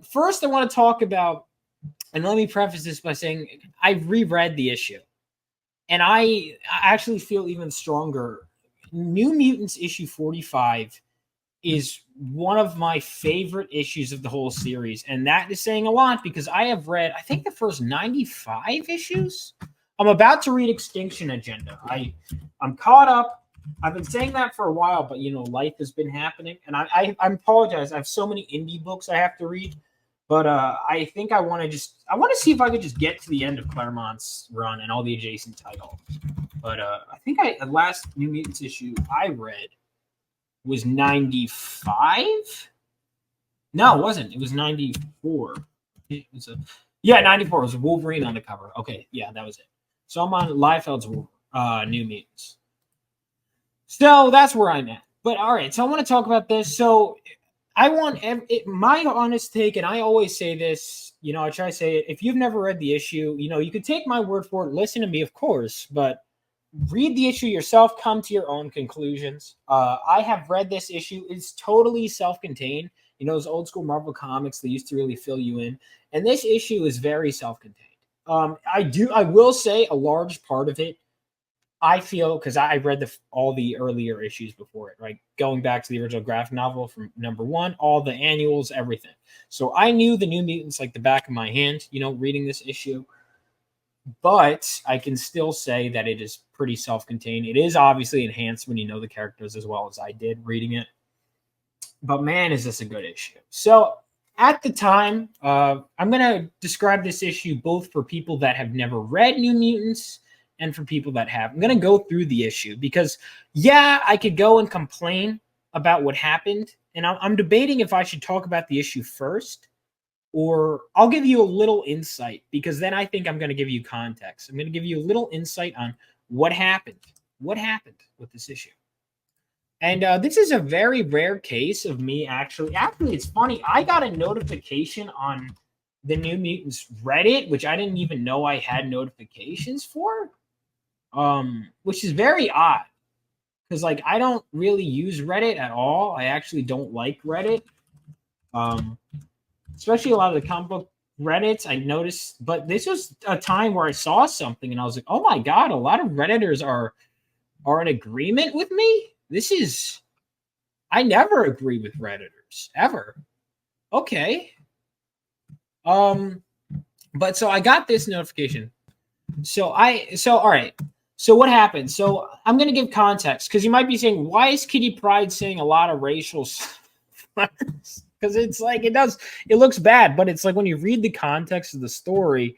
First, I want to talk about, and let me preface this by saying I reread the issue, and I actually feel even stronger. New Mutants issue 45 is one of my favorite issues of the whole series, and that is saying a lot because I have read, I think, the first 95 issues. I'm about to read Extinction Agenda. I'm caught up. I've been saying that for a while, but life has been happening, and I apologize. I have so many indie books I have to read, but I think I want to see if I could just get to the end of Claremont's run and all the adjacent titles. But I think the last New Mutants issue I read was 95. No, it wasn't. It was 94. It was 94. It was Wolverine on the cover. Okay, yeah, that was it. So I'm on Liefeld's New Mutants. So that's where I'm at. But all right, so I want to talk about this. So I want my honest take, and I always say this, I try to say it. If you've never read the issue, you can take my word for it. Listen to me, of course, but read the issue yourself. Come to your own conclusions. I have read this issue. It's totally self-contained. Those old school Marvel comics, they used to really fill you in. And this issue is very self-contained. I will say a large part of it, I feel, because I read all the earlier issues before it, right? Going back to the original graphic novel from #1, all the annuals, everything. So I knew the New Mutants like the back of my hand, reading this issue. But I can still say that it is pretty self-contained. It is obviously enhanced when you know the characters as well as I did reading it. But man, is this a good issue. So at the time, I'm going to describe this issue both for people that have never read New Mutants and for people that have. I'm going to go through the issue because, I could go and complain about what happened. And I'm debating if I should talk about the issue first, or I'll give you a little insight, because then I think I'm going to give you context. I'm going to give you a little insight on what happened with this issue. And this is a very rare case of me actually, it's funny. I got a notification on the New Mutants Reddit, which I didn't even know I had notifications for, which is very odd because I don't really use Reddit at all. I actually don't like Reddit. Especially a lot of the comic book Reddits, I noticed, but this was a time where I saw something and I was like, oh my God, a lot of Redditors are in agreement with me. I never agree with Redditors, ever. Okay. But so I got this notification. So all right. So what happened? So I'm going to give context because you might be saying, why is Kitty Pryde saying a lot of racial slurs? Because it's it looks bad, but it's like when you read the context of the story,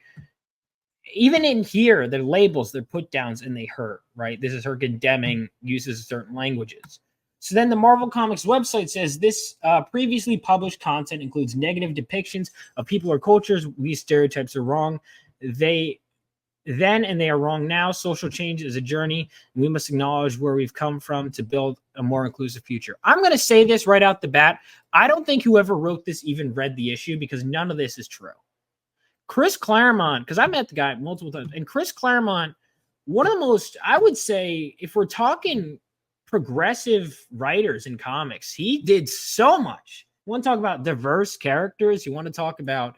even in here, the labels, they're put downs and they hurt, right? This is her condemning uses of certain languages. So then the Marvel Comics website says this previously published content includes negative depictions of people or cultures. These stereotypes are wrong. They are wrong now. Social change is a journey. And we must acknowledge where we've come from to build a more inclusive future. I'm going to say this right out the bat. I don't think whoever wrote this even read the issue because none of this is true. Chris Claremont, because I met the guy multiple times, and Chris Claremont, one of the most, I would say, if we're talking progressive writers in comics, he did so much. You want to talk about diverse characters? You want to talk about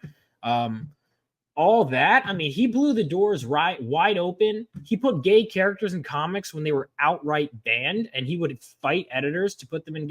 all that? I mean, he blew the doors wide open. He put gay characters in comics when they were outright banned, and he would fight editors to put them in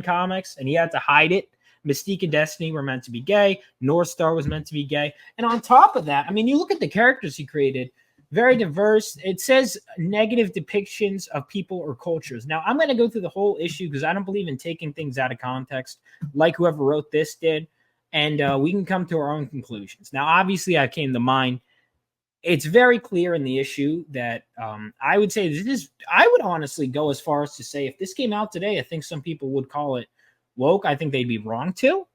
comics, and he had to hide it. Mystique and Destiny were meant to be gay. North Star was meant to be gay. And on top of that, I mean, you look at the characters he created, very diverse. It says negative depictions of people or cultures. Now, I'm going to go through the whole issue because I don't believe in taking things out of context like whoever wrote this did. And we can come to our own conclusions. Now, obviously, I came to mind. It's very clear in the issue that I would say I would honestly go as far as to say if this came out today, I think some people would call it woke. I think they'd be wrong too.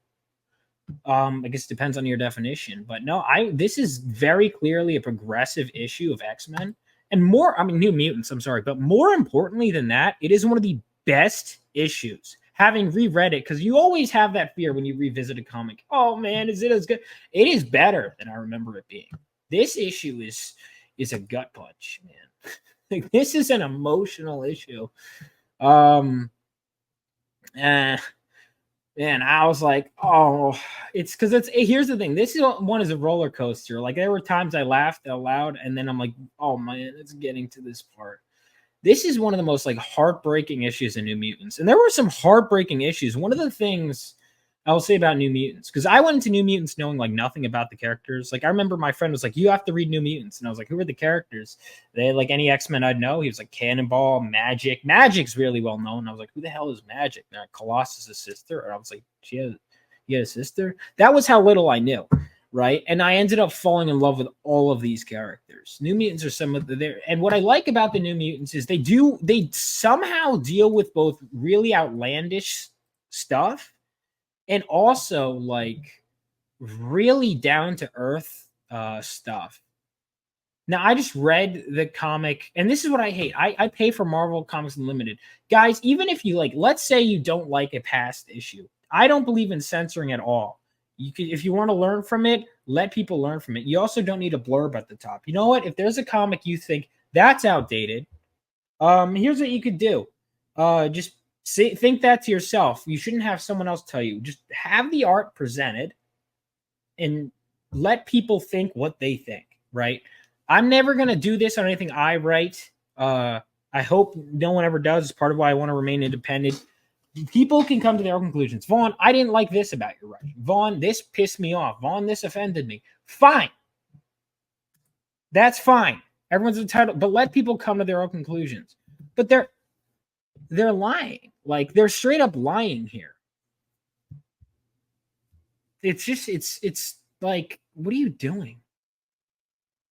I guess it depends on your definition, but no, this is very clearly a progressive issue of X-Men and New Mutants, I'm sorry, but more importantly than that, it is one of the best issues. Having reread it, because you always have that fear when you revisit a comic. Oh man, is it as good? It is better than I remember it being. This issue is a gut punch, man. This is an emotional issue. And I was like, oh, it's because here's the thing. This one is a roller coaster. Like there were times I laughed out loud, and then I'm like, oh man, it's getting to this part. This is one of the most like heartbreaking issues in New Mutants. And there were some heartbreaking issues. One of the things I will say about New Mutants, because I went into New Mutants knowing like nothing about the characters. Like I remember my friend was like, you have to read New Mutants. And I was like, who are the characters? They had like any X-Men I'd know. He was like Cannonball, Magic. Magic's really well known. I was like, who the hell is Magic? And Colossus' sister. And I was like, he had a sister. That was how little I knew. Right. And I ended up falling in love with all of these characters. New Mutants are some of the and what I like about the New Mutants is they somehow deal with both really outlandish stuff and also like really down to earth stuff. Now, I just read the comic, and this is what I hate. I pay for Marvel Comics Unlimited. Guys, even if you like, let's say you don't like a past issue. I don't believe in censoring at all. You can, if you want to learn from it, let people learn from it. You also don't need a blurb at the top. You know what? If there's a comic you think that's outdated, here's what you could do. Just think that to yourself. You shouldn't have someone else tell you. Just have the art presented and let people think what they think, right? I'm never going to do this on anything I write. I hope no one ever does. It's part of why I want to remain independent. People can come to their own conclusions. Vaughn, I didn't like this about your writing. Vaughn, this pissed me off. Vaughn, this offended me. Fine. That's fine. Everyone's entitled, but let people come to their own conclusions. But they're lying. Like they're straight up lying here. It's just it's like, what are you doing?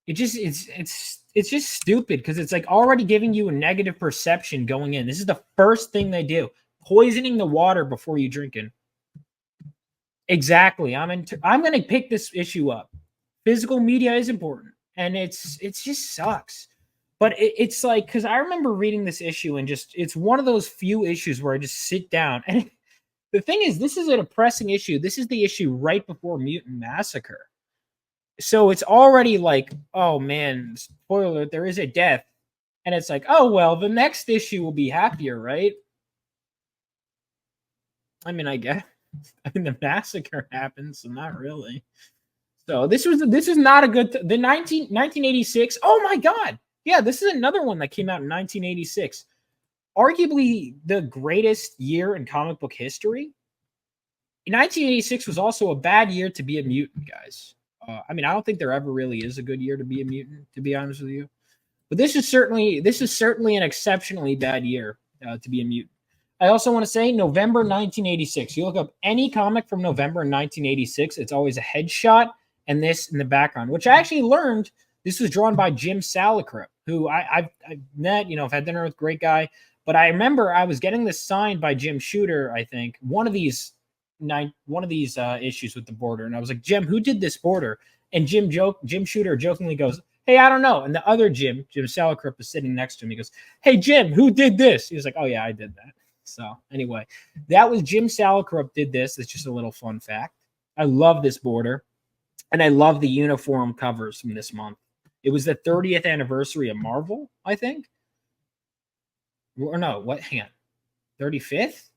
It's just stupid because it's like already giving you a negative perception going in. This is the first thing they do. Poisoning the water before you drink it. Exactly. I'm going to pick this issue up. Physical media is important, and it just sucks. But it's like, because I remember reading this issue and just it's one of those few issues where I just sit down. And the thing is, this is a depressing issue. This is the issue right before Mutant Massacre. So it's already like, oh man, spoiler, there is a death. And it's like, oh, well, the next issue will be happier, right? I mean, I guess. I mean, the massacre happens, so not really. So this is not a good the 1986. Oh my god. Yeah, this is another one that came out in 1986. Arguably the greatest year in comic book history. 1986 was also a bad year to be a mutant, guys. I mean, I don't think there ever really is a good year to be a mutant, to be honest with you. But this is certainly an exceptionally bad year to be a mutant. I also want to say November 1986. You look up any comic from November 1986, it's always a headshot and this in the background, which I actually learned this was drawn by Jim Salicrup, who I've met, I've had dinner with, great guy. But I remember I was getting this signed by Jim Shooter, I think, one of these issues with the border. And I was like, Jim, who did this border? And Jim Shooter jokingly goes, hey, I don't know. And the other Jim Salicrup, is sitting next to him. He goes, hey, Jim, who did this? He was like, oh, yeah, I did that. So anyway, that was Jim Salicrup did this. It's just a little fun fact. I love this border. And I love the uniform covers from this month. It was the 30th anniversary of Marvel, I think. Or no, what? Hang on. 35th?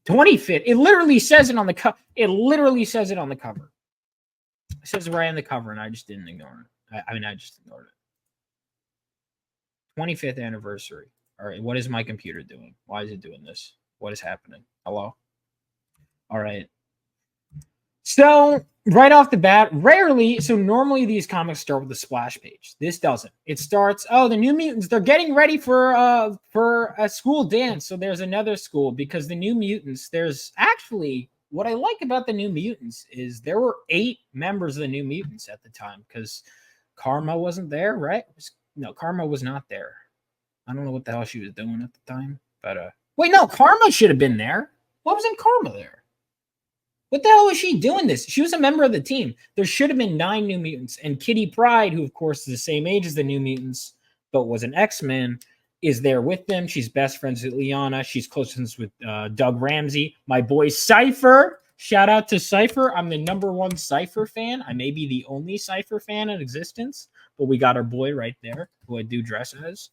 25th. It literally says it on the cover. It says it right on the cover, and I just didn't ignore it. I just ignored it. 25th anniversary. All right, what is my computer doing? Why is it doing this? What is happening? Hello? All right. So, right off the bat, normally these comics start with a splash page. This doesn't. It starts, the New Mutants, they're getting ready for a school dance. So there's another school because the New Mutants, there's actually, what I like about the New Mutants is there were 8 members of the New Mutants at the time because Karma wasn't there, right? No, Karma was not there. I don't know what the hell she was doing at the time, but wait, no, Karma should have been there. What was in Karma there? What the hell was she doing this? She was a member of the team. There should have been 9 New Mutants. And Kitty Pryde, who of course is the same age as the New Mutants, but was an X-Men, is there with them. She's best friends with Liana. She's close friends with Doug Ramsey. My boy Cypher. Shout out to Cypher. I'm the #1 Cypher fan. I may be the only Cypher fan in existence, but we got our boy right there, who I do dress as.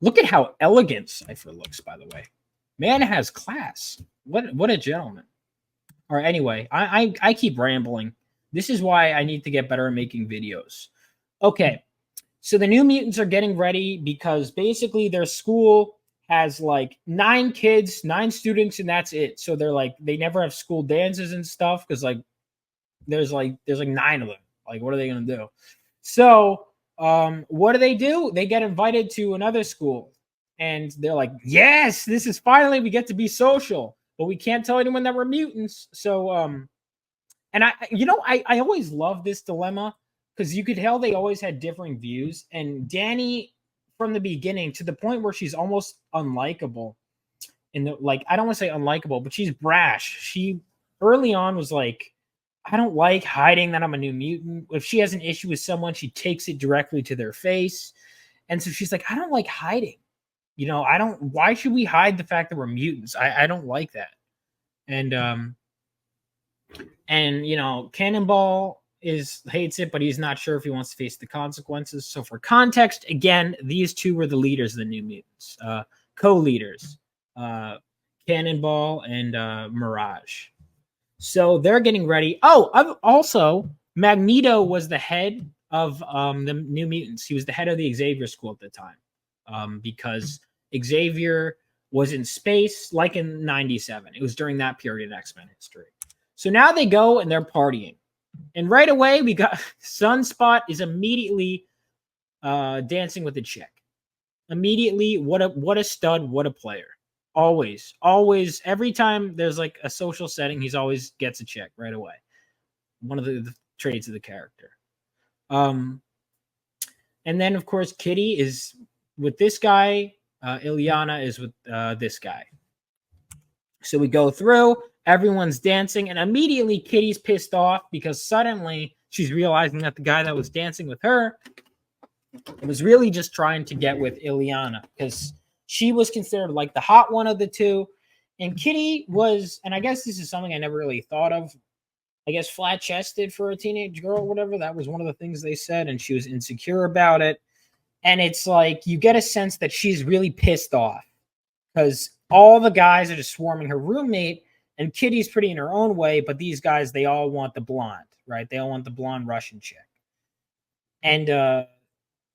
Look at how elegant Cypher looks, by the way. Man has class. What a gentleman. All right, anyway, I keep rambling. This is why I need to get better at making videos. Okay, so the New Mutants are getting ready because basically their school has like 9 kids, 9 students, and that's it. So they're like they never have school dances and stuff because there's like 9 of them. Like, what are they gonna do? So what do? They get invited to another school, and they're like, yes, this is finally we get to be social, but we can't tell anyone that we're mutants. So and I always love this dilemma because you could tell they always had differing views. And Danny, from the beginning to the point where she's almost unlikable, in the like I don't want to say unlikable, but she's brash. She early on was like, I don't like hiding that I'm a new mutant. If she has an issue with someone, she takes it directly to their face. And so she's like, I don't like hiding. I don't why should we hide the fact that we're mutants? I don't like that. And Cannonball hates it, but he's not sure if he wants to face the consequences. So for context, again, these two were the leaders of the New Mutants, co-leaders, Cannonball and Mirage. So they're getting ready. Oh, also Magneto was the head of the New Mutants. He was the head of the Xavier School at the time, because Xavier was in space, like in '97. It was during that period in X-Men history. So now they go and they're partying. And right away, we got Sunspot is immediately dancing with a chick. Immediately, what a stud, what a player. Always, every time there's like a social setting, he's always gets a chick right away. One of the traits of the character. And then, of course, Kitty is with this guy. Ileana is with this guy. So we go through. Everyone's dancing, and immediately Kitty's pissed off because suddenly she's realizing that the guy that was dancing with her was really just trying to get with Ileana because she was considered like the hot one of the two. And Kitty was, and I guess this is something I never really thought of, I guess flat chested for a teenage girl or whatever. That was one of the things they said, and she was insecure about it. And it's like you get a sense that she's really pissed off because all the guys are just swarming her roommate. And Kitty's pretty in her own way, but these guys, they all want the blonde, right? They all want the blonde Russian chick. And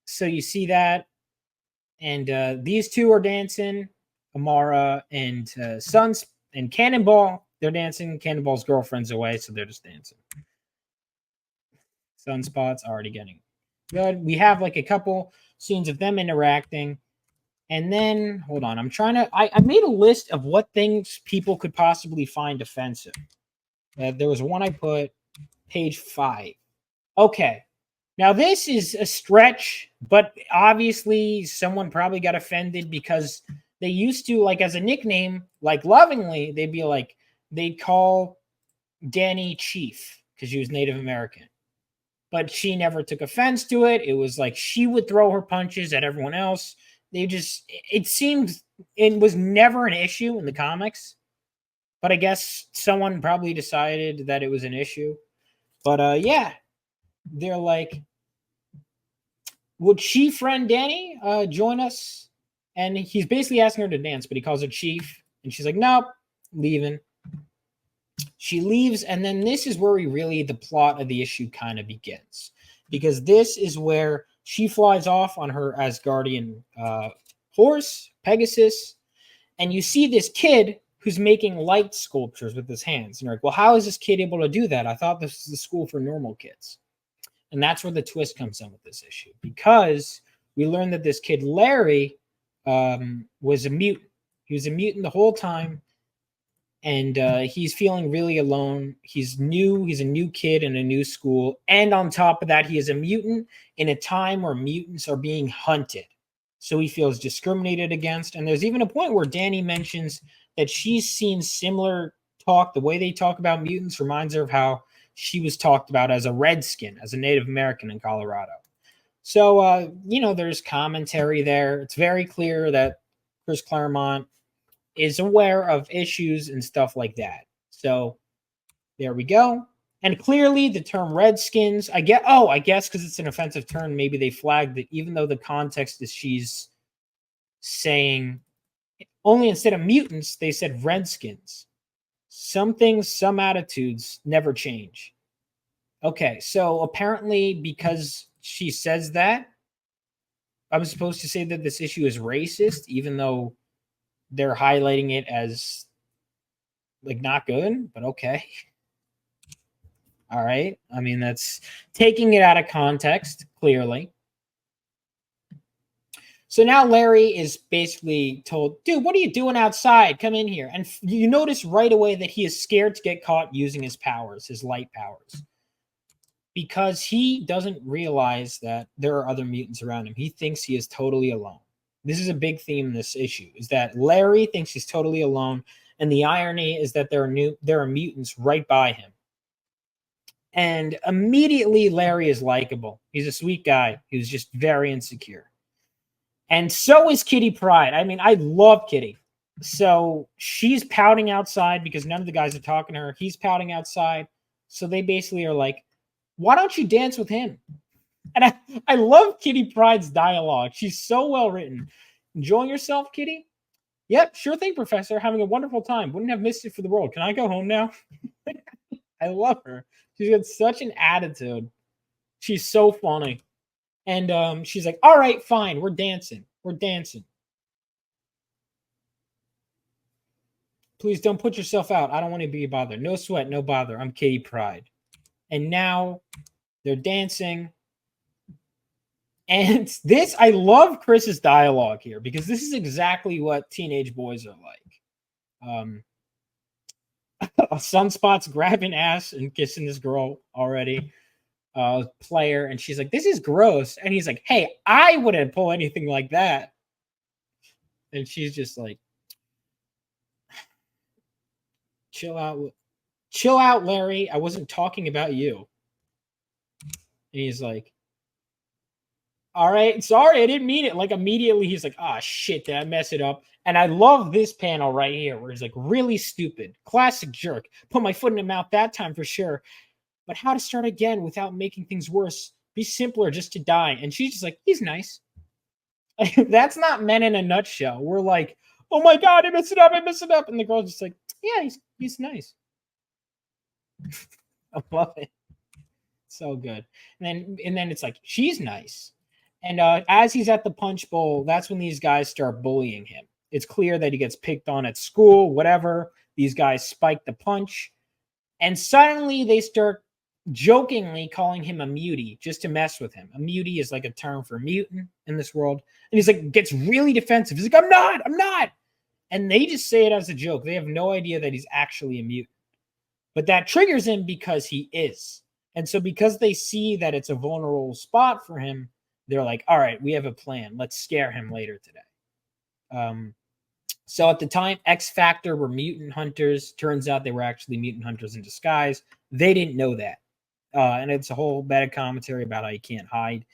so you see that. And these two are dancing. Amara and Suns and Cannonball, they're dancing. Cannonball's girlfriend's away, so they're just dancing. Sunspot's already getting good. We have like a couple scenes of them interacting. And then, hold on, I made a list of what things people could possibly find offensive. There was one I put, page 5. Okay. Now, this is a stretch, but obviously someone probably got offended because they used to, like, as a nickname, like, lovingly, they'd call Danny Chief because she was Native American. But she never took offense to it. It was like she would throw her punches at everyone else. It seemed it was never an issue in the comics, but I guess someone probably decided that it was an issue. But yeah, they're like, would Chief friend Danny join us? And he's basically asking her to dance, but he calls her Chief, and she's like, nope, leaving. She leaves, and then this is where the plot of the issue kind of begins, because this is where she flies off on her Asgardian horse, Pegasus, and you see this kid who's making light sculptures with his hands. And you're like, well, how is this kid able to do that? I thought this was a school for normal kids. And that's where the twist comes in with this issue, because we learned that this kid, Larry, was a mutant. He was a mutant the whole time, and he's feeling really alone. He's new. He's a new kid in a new school. And on top of that, he is a mutant in a time where mutants are being hunted. So he feels discriminated against. And there's even a point where Danny mentions that she's seen similar talk. The way they talk about mutants reminds her of how she was talked about as a redskin, as a Native American in Colorado. So, there's commentary there. It's very clear that Chris Claremont is aware of issues and stuff like that. So there we go. And clearly the term Redskins, I guess because it's an offensive term, maybe they flagged it, even though the context is she's saying only instead of mutants, they said Redskins. Some things, some attitudes never change. Okay, so apparently because she says that, I'm supposed to say that this issue is racist, even though they're highlighting it as like not good, but okay. All right. I mean, that's taking it out of context, clearly. So now Larry is basically told, dude, what are you doing outside? Come in here. And you notice right away that he is scared to get caught using his powers, his light powers, because he doesn't realize that there are other mutants around him. He thinks he is totally alone. This is a big theme in this issue, is that Larry thinks he's totally alone. And the irony is that there are mutants right by him. And immediately Larry is likable. He's a sweet guy who's just very insecure. And so is Kitty Pryde. I mean, I love Kitty. So she's pouting outside because none of the guys are talking to her. He's pouting outside. So they basically are like, why don't you dance with him? And I love Kitty Pryde's dialogue. She's so well written. Enjoying yourself, Kitty? Yep, sure thing, Professor. Having a wonderful time. Wouldn't have missed it for the world. Can I go home now? I love her. She's got such an attitude. She's so funny. And she's like, all right, fine. We're dancing. We're dancing. Please don't put yourself out. I don't want to be bothered. No sweat, no bother. I'm Kitty Pryde. And now they're dancing. And this, I love Chris's dialogue here because this is exactly what teenage boys are like. Sunspot's grabbing ass and kissing this girl already. Player, and she's like, this is gross. And he's like, hey, I wouldn't pull anything like that. And she's just like, chill out, Larry. I wasn't talking about you. And he's like, all right, sorry, I didn't mean it. Like immediately he's like, ah, shit, did I mess it up? And I love this panel right here where he's like, really stupid, classic jerk. Put my foot in the mouth that time for sure. But how to start again without making things worse? Be simpler just to die. And she's just like, he's nice. That's not men in a nutshell. We're like, oh my God, I messed it up. And the girl's just like, yeah, he's nice. I love it. So good. And then it's like, she's nice. And as he's at the punch bowl, that's when these guys start bullying him. It's clear that he gets picked on at school, whatever. These guys spike the punch. And suddenly they start jokingly calling him a mutie just to mess with him. A mutie is like a term for mutant in this world. And he's like, gets really defensive. He's like, I'm not. And they just say it as a joke. They have no idea that he's actually a mutant. But that triggers him because he is. And so because they see that it's a vulnerable spot for him, they're like, all right, we have a plan. Let's scare him later today. So at the time, X Factor were mutant hunters. Turns out they were actually mutant hunters in disguise. They didn't know that. And it's a whole meta commentary about how you can't hide,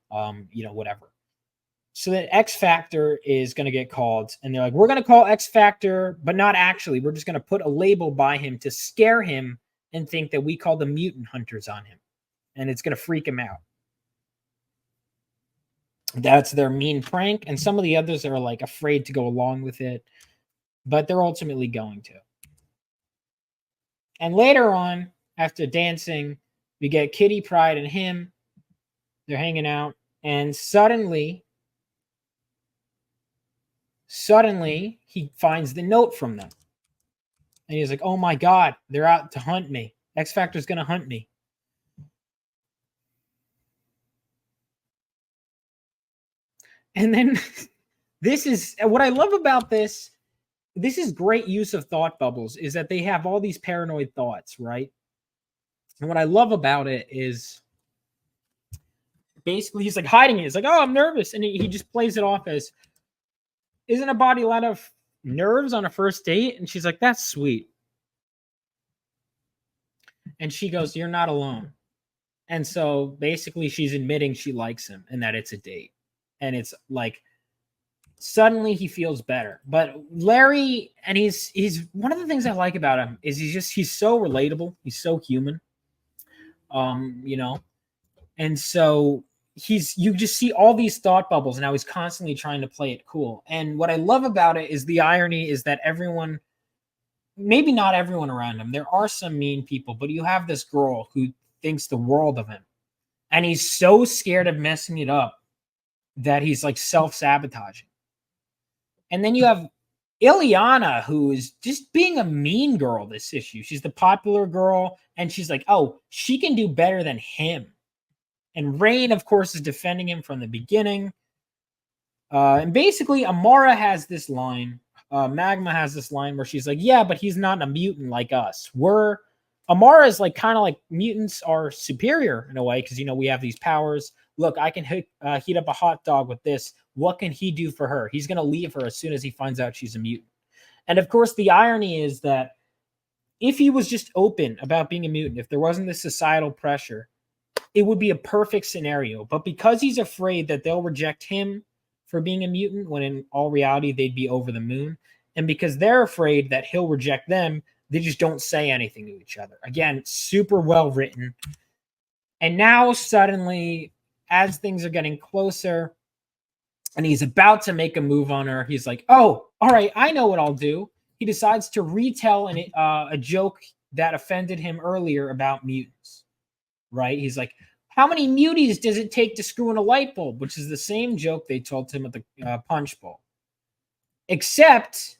whatever. So that X Factor is going to get called. And they're like, we're going to call X Factor, but not actually. We're just going to put a label by him to scare him and think that we call the mutant hunters on him. And it's going to freak him out. That's their mean prank. And some of the others are like afraid to go along with it. But they're ultimately going to. And later on, after dancing, we get Kitty Pryde and him. They're hanging out. And suddenly, he finds the note from them. And he's like, oh my God, they're out to hunt me. X Factor's going to hunt me. And then this is what I love about this. This is great use of thought bubbles, is that they have all these paranoid thoughts, right? And what I love about it is basically he's like hiding it. He's like, oh, I'm nervous. And he just plays it off as, isn't a body a lot of nerves on a first date? And she's like, that's sweet. And she goes, you're not alone. And so basically she's admitting she likes him and that it's a date. And it's like, suddenly he feels better. But Larry, and he's one of the things I like about him is he's so relatable. He's so human. And so you just see all these thought bubbles and how he's constantly trying to play it cool. And what I love about it is the irony is that everyone maybe not everyone around him. There are some mean people, but you have this girl who thinks the world of him. And he's so scared of messing it up that he's like self-sabotaging. And then you have Ileana, who is just being a mean girl this issue. She's the popular girl, and she's like, oh, she can do better than him. And Rain, of course, is defending him from the beginning. And basically, Amara has this line. Magma has this line where she's like, yeah, but he's not a mutant like us. Amara is like kind of like mutants are superior in a way because, we have these powers. Look, I can heat up a hot dog with this. What can he do for her? He's going to leave her as soon as he finds out she's a mutant. And of course, the irony is that if he was just open about being a mutant, if there wasn't this societal pressure, it would be a perfect scenario. But because he's afraid that they'll reject him for being a mutant, when in all reality, they'd be over the moon. And because they're afraid that he'll reject them, they just don't say anything to each other. Again, super well written. And now suddenly, as things are getting closer and he's about to make a move on her, he's like, oh, all right, I know what I'll do. He decides to retell a joke that offended him earlier about mutants, right? He's like, how many muties does it take to screw in a light bulb? Which is the same joke they told him at the punch bowl. Except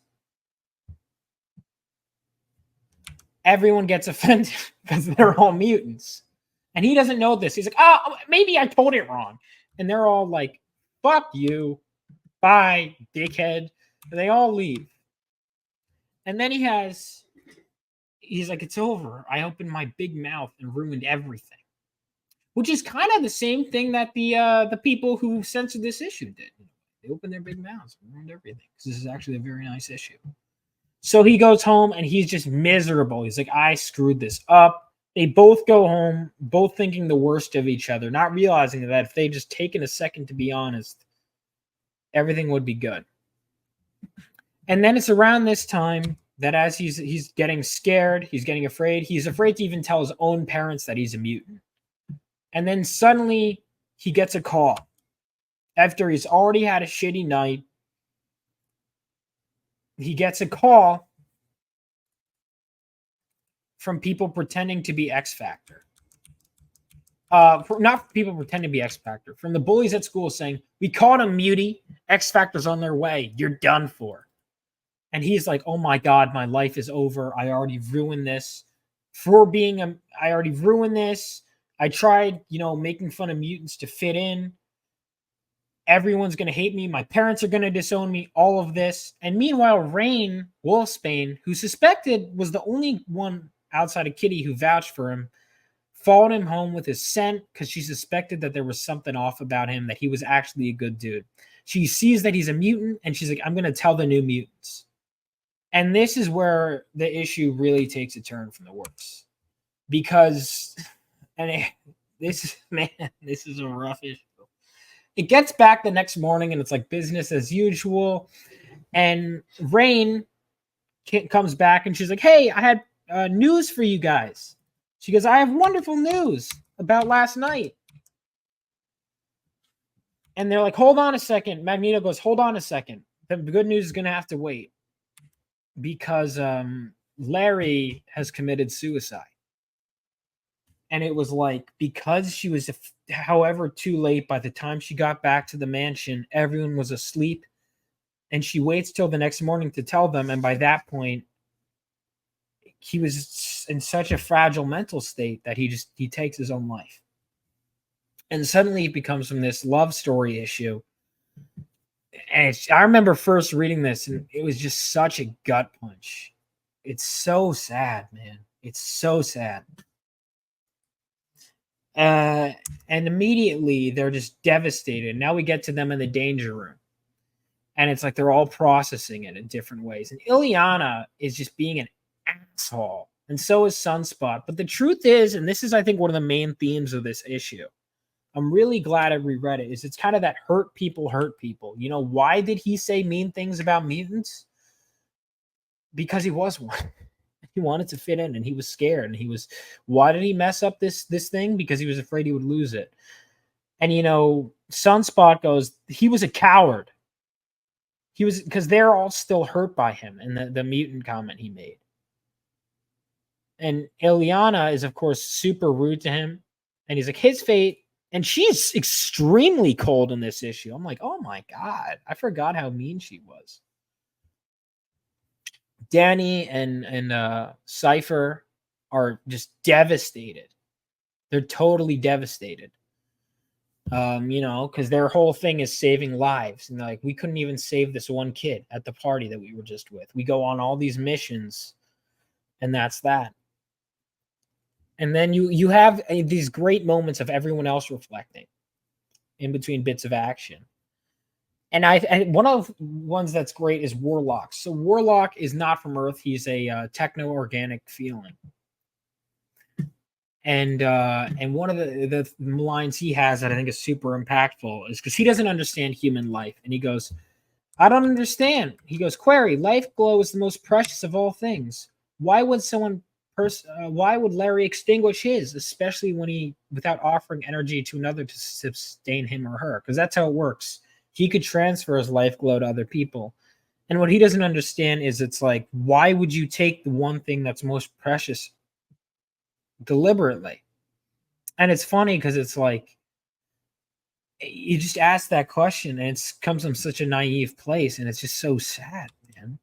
everyone gets offended because they're all mutants. And he doesn't know this. He's like, oh, maybe I told it wrong. And they're all like, fuck you. Bye, dickhead. And they all leave. And then he's like, it's over. I opened my big mouth and ruined everything. Which is kind of the same thing that the people who censored this issue did. They opened their big mouths and ruined everything. Because this is actually a very nice issue. So he goes home and he's just miserable. He's like, I screwed this up. They both go home, both thinking the worst of each other, not realizing that if they just taken a second to be honest, everything would be good. And then it's around this time that as he's getting scared, he's getting afraid. He's afraid to even tell his own parents that he's a mutant. And then suddenly he gets a call. After he's already had a shitty night, he gets a call from people pretending to be X Factor. Not people pretending to be X Factor. From the bullies at school saying, we caught him, mutie. X Factor's on their way. You're done for. And he's like, oh my God, my life is over. I already ruined this. I already ruined this. I tried, making fun of mutants to fit in. Everyone's going to hate me. My parents are going to disown me. All of this. And meanwhile, Rain Wolfsbane, who suspected was the only one outside of Kitty who vouched for him, followed him home with his scent because she suspected that there was something off about him, that he was actually a good dude. She sees that he's a mutant, and she's like, I'm going to tell the New Mutants. And this is where the issue really takes a turn from the worst. Because, this is a rough issue. It gets back the next morning, and it's like business as usual. And Rain comes back, and she's like, hey, I had news for you guys. She goes, I have wonderful news about last night. And they're like, hold on a second. Magneto goes, hold on a second. The good news is going to have to wait. Because Larry has committed suicide. And it was like, because she was, however, too late, by the time she got back to the mansion, everyone was asleep. And she waits till the next morning to tell them. And by that point, he was in such a fragile mental state that he takes his own life. And suddenly it becomes from this love story issue. And I remember first reading this, and it was just such a gut punch. It's so sad, man. It's so sad. And immediately they're just devastated. Now we get to them in the danger room. And it's like they're all processing it in different ways. And Ileana is just being an asshole. And so is Sunspot. But the truth is, and this is, I think, one of the main themes of this issue, I'm really glad I reread it, is it's kind of that hurt people. Why did he say mean things about mutants? Because he was one. He wanted to fit in, and he was scared. And why did he mess up this thing? Because he was afraid he would lose it. And, Sunspot goes, he was a coward. Because they're all still hurt by him and the mutant comment he made. And Ileana is, of course, super rude to him. And he's like, his fate. And she's extremely cold in this issue. I'm like, oh my God. I forgot how mean she was. Danny and Cypher are just devastated. They're totally devastated. Because their whole thing is saving lives. And like, we couldn't even save this one kid at the party that we were just with. We go on all these missions, and that's that. And then you have these great moments of everyone else reflecting in between bits of action. And one of the ones that's great is Warlock. So Warlock is not from Earth. He's a techno-organic feeling. And one of the lines he has that I think is super impactful is because he doesn't understand human life. And he goes, I don't understand. He goes, Query, life glow is the most precious of all things. Why would why would Larry extinguish his, especially without offering energy to another to sustain him or her? Because that's how it works. He could transfer his life glow to other people. And what he doesn't understand is it's like, why would you take the one thing that's most precious deliberately? And it's funny because it's like, you just ask that question and it comes from such a naive place, and it's just so sad, man.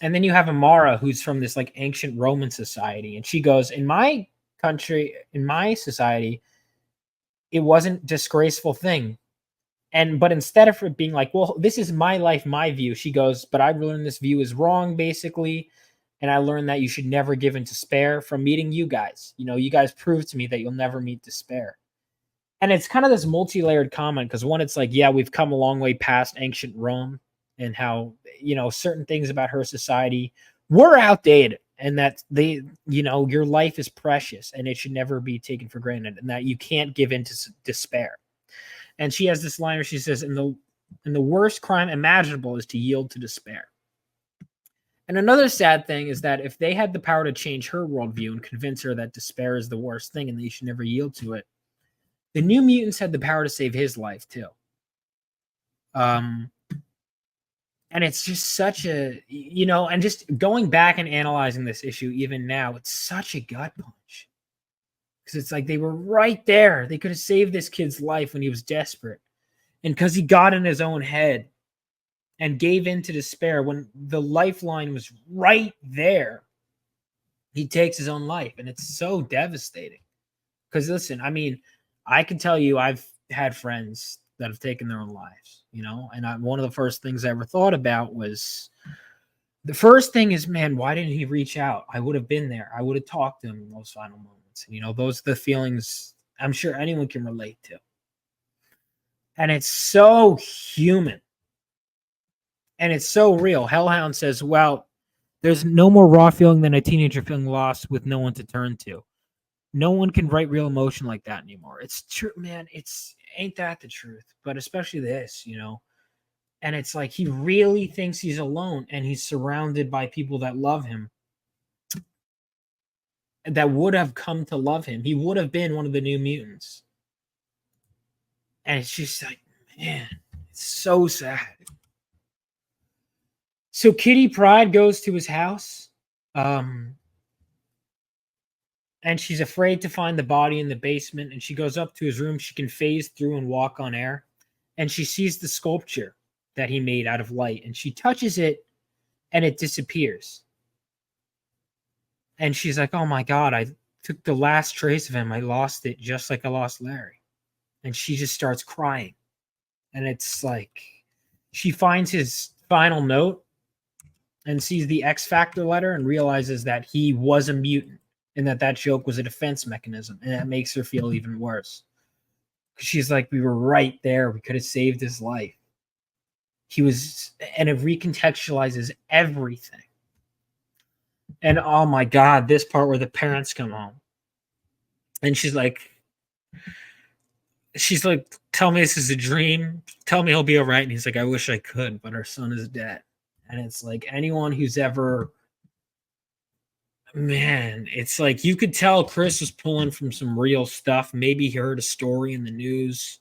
And then you have Amara, who's from this like ancient Roman society, and she goes, in my country, in my society, it wasn't a disgraceful thing. But instead of it being like, well, this is my life, my view, she goes, but I learned this view is wrong, basically. And I learned that you should never give in despair from meeting you guys. You guys proved to me that you'll never meet despair. And it's kind of this multi-layered comment because one, it's like, yeah, we've come a long way past ancient Rome and how, certain things about her society were outdated, and that your life is precious and it should never be taken for granted, and that you can't give in to despair. And she has this line where she says, and the worst crime imaginable is to yield to despair. And another sad thing is that if they had the power to change her worldview and convince her that despair is the worst thing and that you should never yield to it, the New Mutants had the power to save his life too. And it's just such a, and just going back and analyzing this issue even now, it's such a gut punch. Because it's like they were right there. They could have saved this kid's life when he was desperate. And because he got in his own head and gave in to despair when the lifeline was right there, he takes his own life. And it's so devastating. Because listen, I mean, I can tell you I've had friends that have taken their own lives, and one of the first things I ever thought about was, the first thing is, man, why didn't he reach out? I would have been there. I would have talked to him in those final moments. Those are the feelings I'm sure anyone can relate to. And it's so human. And it's so real. Hellhound says, well, there's no more raw feeling than a teenager feeling lost with no one to turn to. No one can write real emotion like that anymore. It's true, man. Ain't that the truth? But especially this, And it's like he really thinks he's alone, and he's surrounded by people that love him, that would have come to love him. He would have been one of the New Mutants. And it's just like, man, it's so sad. So Kitty Pryde goes to his house. And she's afraid to find the body in the basement, and she goes up to his room. She can phase through and walk on air, and she sees the sculpture that he made out of light, and she touches it, and it disappears. And she's like, oh my God, I took the last trace of him. I lost it just like I lost Larry. And she just starts crying. And it's like, she finds his final note and sees the X Factor letter and realizes that he was a mutant, and that joke was a defense mechanism, and that makes her feel even worse. She's like, we were right there. We could have saved his life. And it recontextualizes everything. And oh my God, this part where the parents come home. And she's like, tell me this is a dream. Tell me he'll be all right. And he's like, I wish I could, but our son is dead. And it's like, anyone who's ever, man, it's like you could tell Chris was pulling from some real stuff. Maybe he heard a story in the news.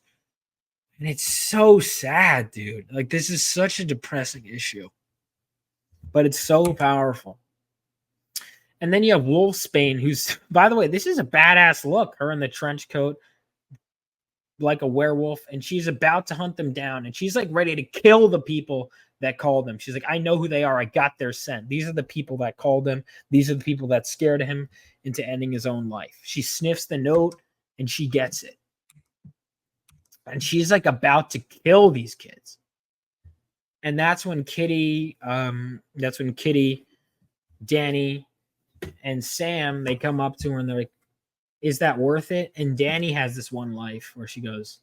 And it's so sad, dude. Like, this is such a depressing issue. But it's so powerful. And then you have Wolfsbane, who's, by the way, this is a badass look. Her in the trench coat, like a werewolf, and she's about to hunt them down. And she's like ready to kill the people that called him. She's like, I know who they are. I got their scent. These are the people that called him. These are the people that scared him into ending his own life. She sniffs the note and she gets it. And she's like about to kill these kids. And that's when Kitty, Danny, and Sam, they come up to her and they're like, is that worth it? And Danny has this one life where she goes,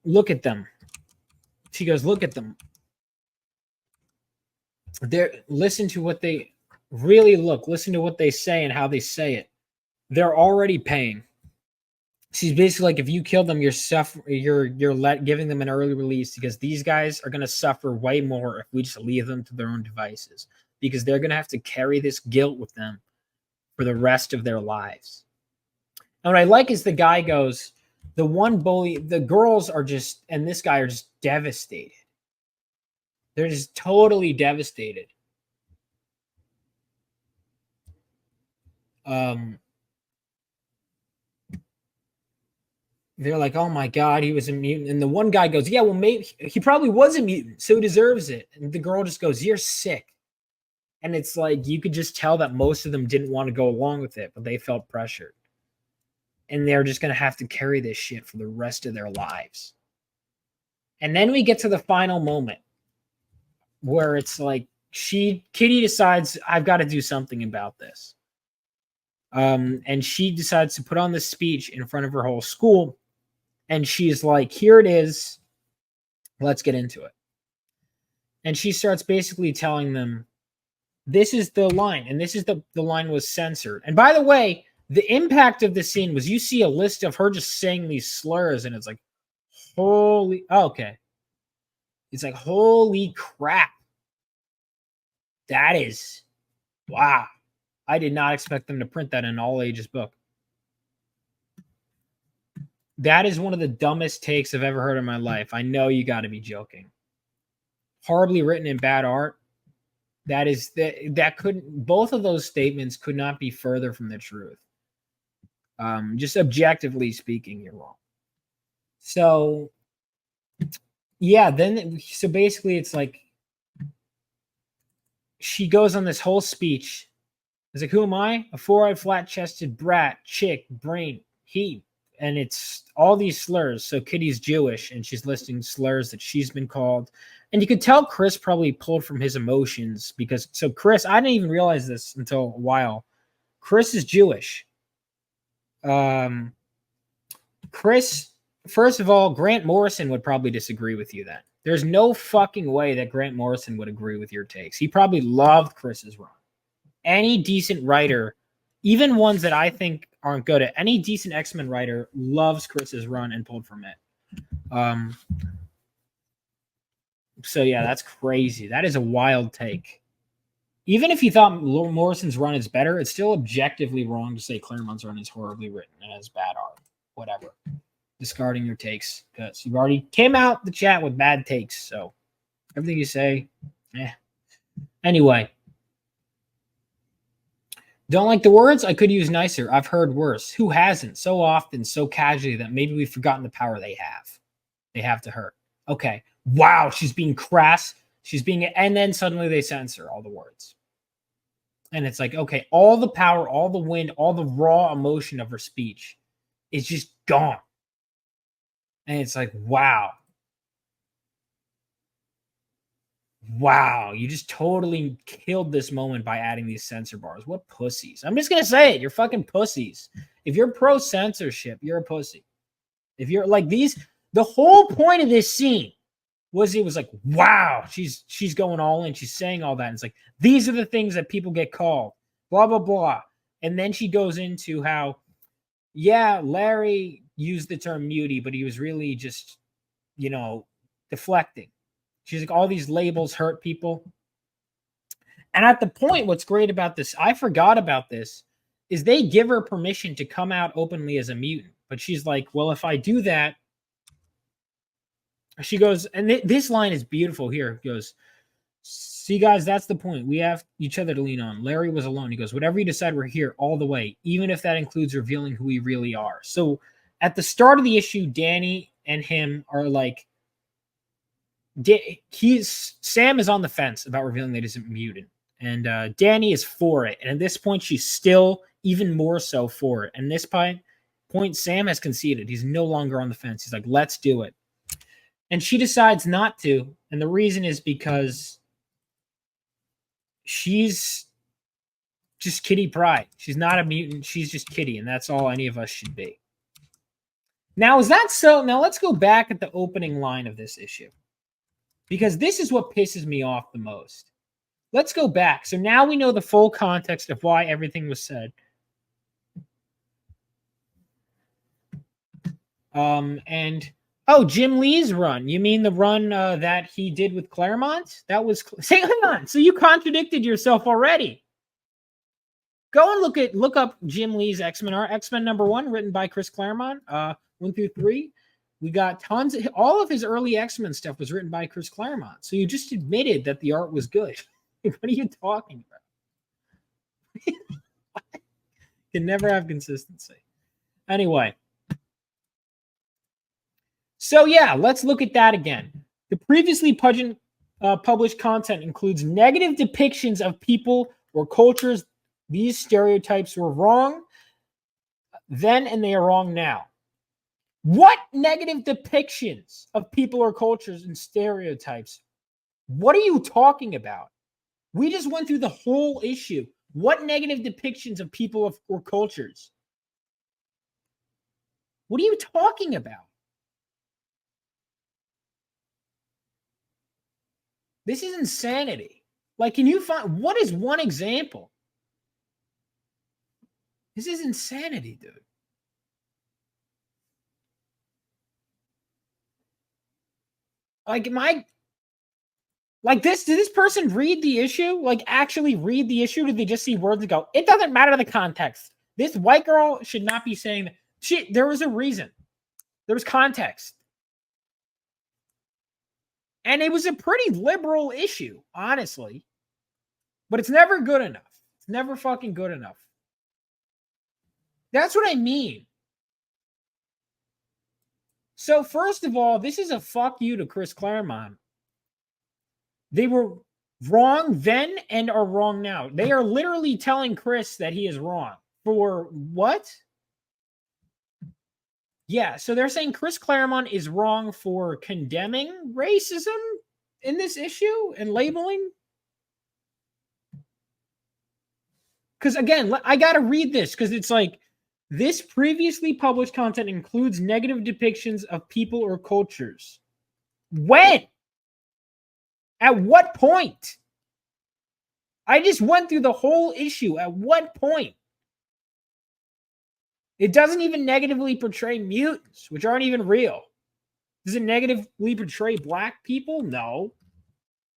look at them. She goes, look at them. Listen to what they really listen to what they say and how they say it. They're already paying. She's basically like, if you kill them, you're giving them an early release, because these guys are going to suffer way more if we just leave them to their own devices, because they're going to have to carry this guilt with them for the rest of their lives. And what I like is the guy goes, the one bully, the girls are just, and this guy are just devastated. They're just totally devastated. They're like, oh my God, he was a mutant. And the one guy goes, yeah, well, maybe he probably was a mutant, so he deserves it. And the girl just goes, you're sick. And it's like, you could just tell that most of them didn't want to go along with it, but they felt pressured. And they're just going to have to carry this shit for the rest of their lives. And then we get to the final moment where it's like, Kitty decides, I've got to do something about this. And she decides to put on this speech in front of her whole school. And she's like, here it is. Let's get into it. And she starts basically telling them, this is the line. And this is the line was censored. And by the way, the impact of the scene was you see a list of her just saying these slurs. And it's like, okay. It's like, holy crap. That is, wow. I did not expect them to print that in an all ages book. That is one of the dumbest takes I've ever heard in my life. I know you got to be joking. Horribly written in bad art. That couldn't, both of those statements could not be further from the truth. Just objectively speaking, you're wrong. So, yeah, so basically it's like, she goes on this whole speech. It's like, who am I? A four-eyed, flat-chested brat, chick, brain, heat. And it's all these slurs. So Kitty's Jewish, and she's listing slurs that she's been called. And you could tell Chris probably pulled from his emotions, because, so Chris, I didn't even realize this until a while. Chris is Jewish. Chris, first of all, Grant Morrison would probably disagree with you then. There's no fucking way that Grant Morrison would agree with your takes. He probably loved Chris's run. Any decent writer, even ones that I think aren't good at, any decent X-Men writer loves Chris's run and pulled from it. So yeah, that's crazy. That is a wild take. Even if you thought Morrison's run is better, it's still objectively wrong to say Claremont's run is horribly written and has bad art. Whatever. Discarding your takes, because you've already came out the chat with bad takes. So everything you say, Anyway. Don't like the words? I could use nicer. I've heard worse. Who hasn't? So often, so casually that maybe we've forgotten the power they have. They have to hurt. Okay. Wow, she's being crass. And then suddenly they censor all the words. And it's like, okay, all the power, all the wind, all the raw emotion of her speech is just gone. And it's like, wow. Wow, you just totally killed this moment by adding these censor bars. What pussies. I'm just going to say it. You're fucking pussies. If you're pro censorship, you're a pussy. If you're like these, the whole point of this scene was it was like, wow, she's going all in. She's saying all that. And it's like, these are the things that people get called, blah, blah, blah. And then she goes into how, yeah, Larry used the term mutie, but he was really just, deflecting. She's like, all these labels hurt people. And at the point, what's great about this, I forgot about this, is they give her permission to come out openly as a mutant. But she's like, well, if I do that, she goes, and this line is beautiful here. It goes, See, guys, that's the point. We have each other to lean on. Larry was alone. He goes, whatever you decide, we're here all the way, even if that includes revealing who we really are. So at the start of the issue, Danny and him are like, Sam is on the fence about revealing that he's a mutant. And Danny is for it. And at this point, she's still even more so for it. And this point, Sam has conceded. He's no longer on the fence. He's like, let's do it. And she decides not to. And the reason is because she's just Kitty Pryde. She's not a mutant. She's just Kitty. And that's all any of us should be. Now, is that so? Now, let's go back at the opening line of this issue, because this is what pisses me off the most. Let's go back. So now we know the full context of why everything was said. Jim Lee's run. You mean the run that he did with Claremont? That was... Hang on. So you contradicted yourself already. Go and look up Jim Lee's X-Men art. X-Men #1, written by Chris Claremont, 1 through 3. We got tons of... All of his early X-Men stuff was written by Chris Claremont. So you just admitted that the art was good. What are you talking about? Can never have consistency. Anyway. So yeah, let's look at that again. The previously published content includes negative depictions of people or cultures. These stereotypes were wrong then and they are wrong now. What negative depictions of people or cultures and stereotypes? What are you talking about? We just went through the whole issue. What negative depictions of people or cultures? What are you talking about? This is insanity. Like, can you find... What is one example? This is insanity, dude. Did this person read the issue? Like, actually read the issue? Did they just see words and go, it doesn't matter the context. This white girl should not be saying that. Shit, there was a reason. There was context. And it was a pretty liberal issue, honestly. But it's never good enough. It's never fucking good enough. That's what I mean. So, first of all, this is a fuck you to Chris Claremont. They were wrong then and are wrong now. They are literally telling Chris that he is wrong. For what? Yeah, so they're saying Chris Claremont is wrong for condemning racism in this issue and labeling. Because again, I got to read this because it's like, this previously published content includes negative depictions of people or cultures. When? At what point? I just went through the whole issue. At what point? It doesn't even negatively portray mutants, which aren't even real. Does it negatively portray black people? No.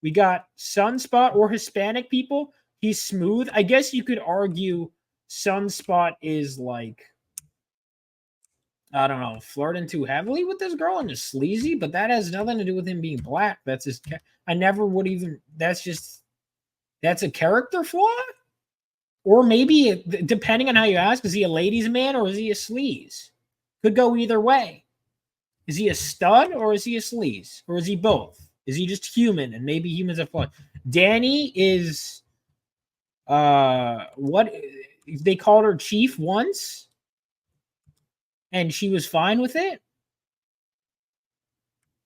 We got Sunspot or Hispanic people. He's smooth. I guess you could argue Sunspot is like, I don't know, flirting too heavily with this girl and is sleazy, but that has nothing to do with him being black. That's just, I never would even, that's a character flaw? Or maybe, depending on how you ask, is he a ladies' man or is he a sleaze? Could go either way. Is he a stud or is he a sleaze? Or is he both? Is he just human and maybe humans are flawed? Danny is, what, they called her chief once and she was fine with it.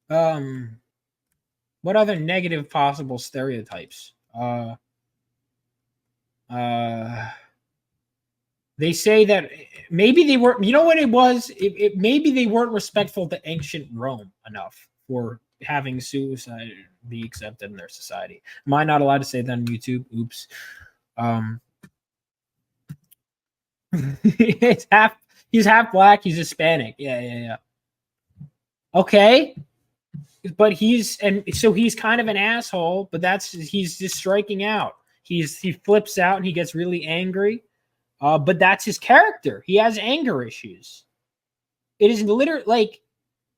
What other negative possible stereotypes? They say that maybe they were, you know what it was? Maybe they weren't respectful to ancient Rome enough for having suicide be accepted in their society. Am I not allowed to say that on YouTube? Oops. He's half black. He's Hispanic. Yeah. Okay. But he's kind of an asshole, but he's just striking out. He flips out and he gets really angry. But that's his character. He has anger issues. It is literally like,